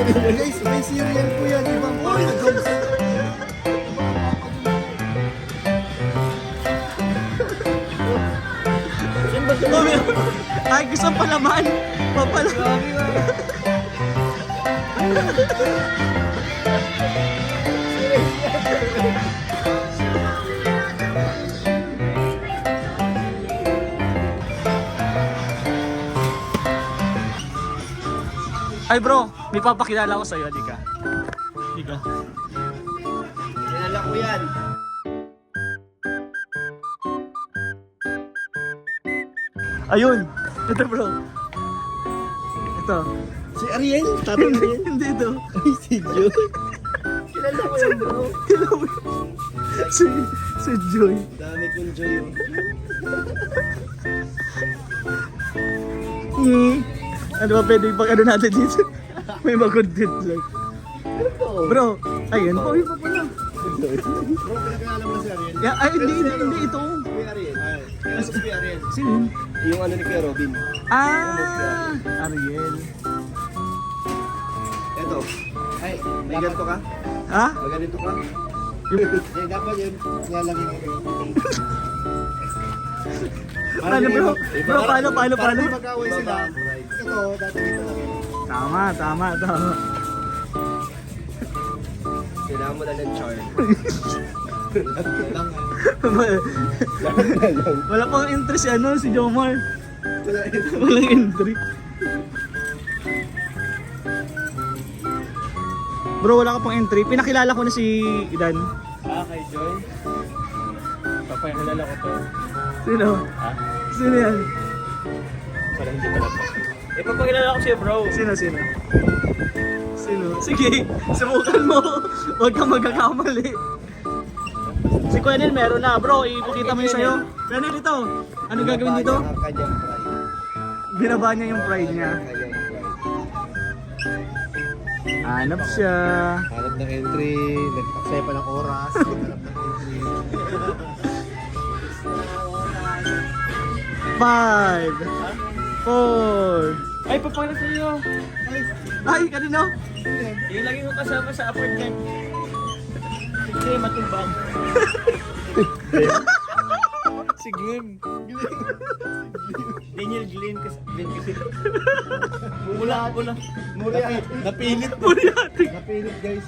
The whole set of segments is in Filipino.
Guys, may cereal po yan. Ibang pangagong. Ay, gusto palaman. Papalaman. Ay bro, may papakilala ko sa'yo, di ka? Di ka? Kilala ko yan. Ayun! Ito bro. Ito. Si Ariel? Tatay Ariel? Hindi ito. Ay, si Joy. Kilala ko yan, bro. Kilala mo yun? Si Joy. Dami kong Joy yun. Ano ba pwede pag ano natin dito? May mag-content lang. Bro, ayun po, yun pa pala. Bro, pinakilala mo na si Ariel? Yeah, ay, hindi ito. Si Ariel. Kilala mo si Ariel. Sino yun? Yung ano ni Kuya Robin. Ah, Ariel. Eto. Ay, may ganito ka? Ha? May ganito ka? Eh, dapat yun. Nilalagay ko. Paano bro? Bro, paano? Para di mag-away sila. Ito, dati dito lang. Tama. Kailangan mo na ng charm. Wala pang entry si ano, si Jomar. Walang entry. Bro, wala ka pang entry. Pinakilala ko na si Idan. Kay Joy? Papakilala ko to. Sino? Ha? Sino yan? Para hindi pala po. Papakilala ko siya, bro. Sino? Sige, subukan mo. Huwag kang magkakamali. Si Kuya Nel meron na. Bro, ipakita mo yung sa'yo. Kuya Nel, ito. Ano gagawin dito? Kanyang pride. Binaba niya yung pride niya. Kanyang pride. Hanap siya. Hanap ng entry. Nagpaksaya pa ng oras. Hanap ng entry. 5 4 Ay, papalag sa iyo. Ay, kanino? Yung lagi ko kasama sa apartment. Sige, matumbang. Si Glenn. Daniel Glenn kasi. Mula. Napilit. Napilit, guys.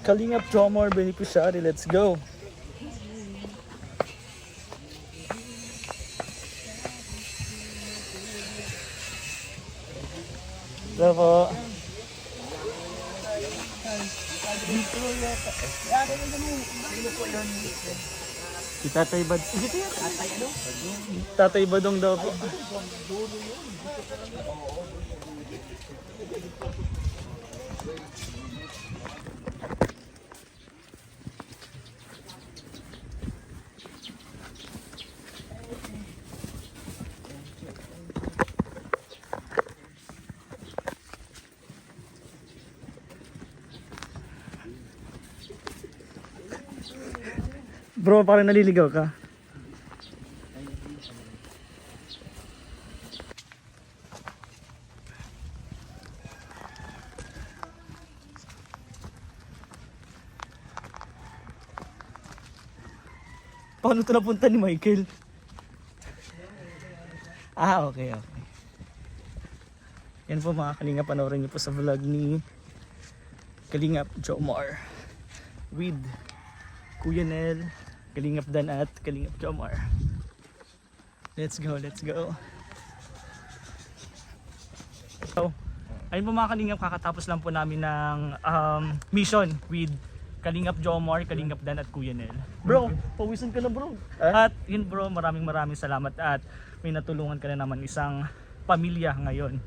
Kalingap Jomar Beneficiary, let's go. Si Tatay Bad. Tatay Badong daw po. Bro, parang naliligaw ka. Paano ito napunta ni Michael? Ah, okay, okay. Yan po mga Kalingap, panoorin niyo po sa vlog ni Kalingap Jomar with Kuya Nel, Kalingap Dan at Kalingap Jomar. Let's go, let's go. So, ayun po mga Kalingap, kakatapos lang po namin ng mission with Kalingap Jomar, Kalingap Dan at Kuya Nel. Bro, pawisan ka na bro. At yun bro, maraming salamat at may natulungan ka na naman isang pamilya ngayon.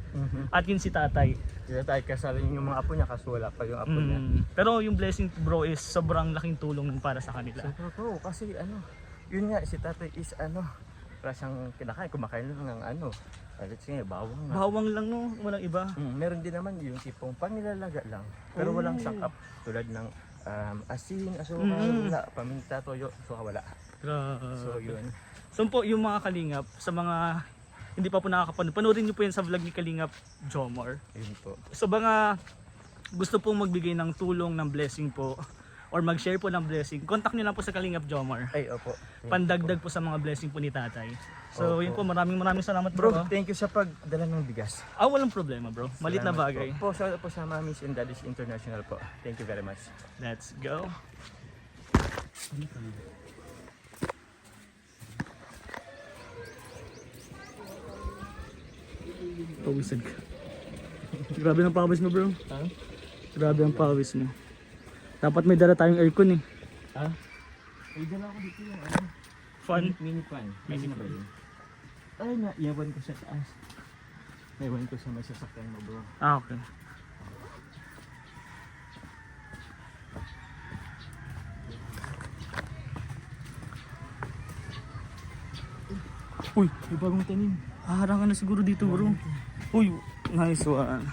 At yun si tatay. Kaya tayo kasali yung mga apo niya kasi wala pa yung apo niya. Pero yung blessing bro is sobrang laking tulong para sa kanila. So, bro, kasi yun nga, si tatay is para siyang kumakain lang ng let's say, bawang nga. Bawang lang no, walang iba. Meron din naman yung tipong panilalaga lang, pero walang sangkap tulad ng asin, asukal, wala, paminta, toyo, so wala. So yun. So po yung mga Kalingap, sa mga hindi pa po nakakapanood, panoorin niyo po yan sa vlog ni Kalingap Jomar. Yun po. So mga gusto pong magbigay ng tulong, ng blessing po, or mag-share po ng blessing, contact niyo lang po sa Kalingap Jomar. Ay, opo. Pandagdag po sa mga blessing po ni tatay. So Opo. yun po, maraming salamat Bro, bro. thank you sa pagdala ng bigas. Walang problema bro, malit na Salamat bagay. Po sa Mamis and Daddies International po. Thank you very much. Let's go. Pawisan ka. Grabe ang pawis mo bro. Ha? Grabe ang pawis mo. Dapat may dala tayong aircon eh. Ha? Ay, dala ko dito yung Fun. mini fan. Mini fan. Ay, iyawan ko sa taas. Naiwan ko sa may sasakyan mo, bro. Okay. Uy, May bagong tanim. harangan na siguro dito bro. Uy, nice one.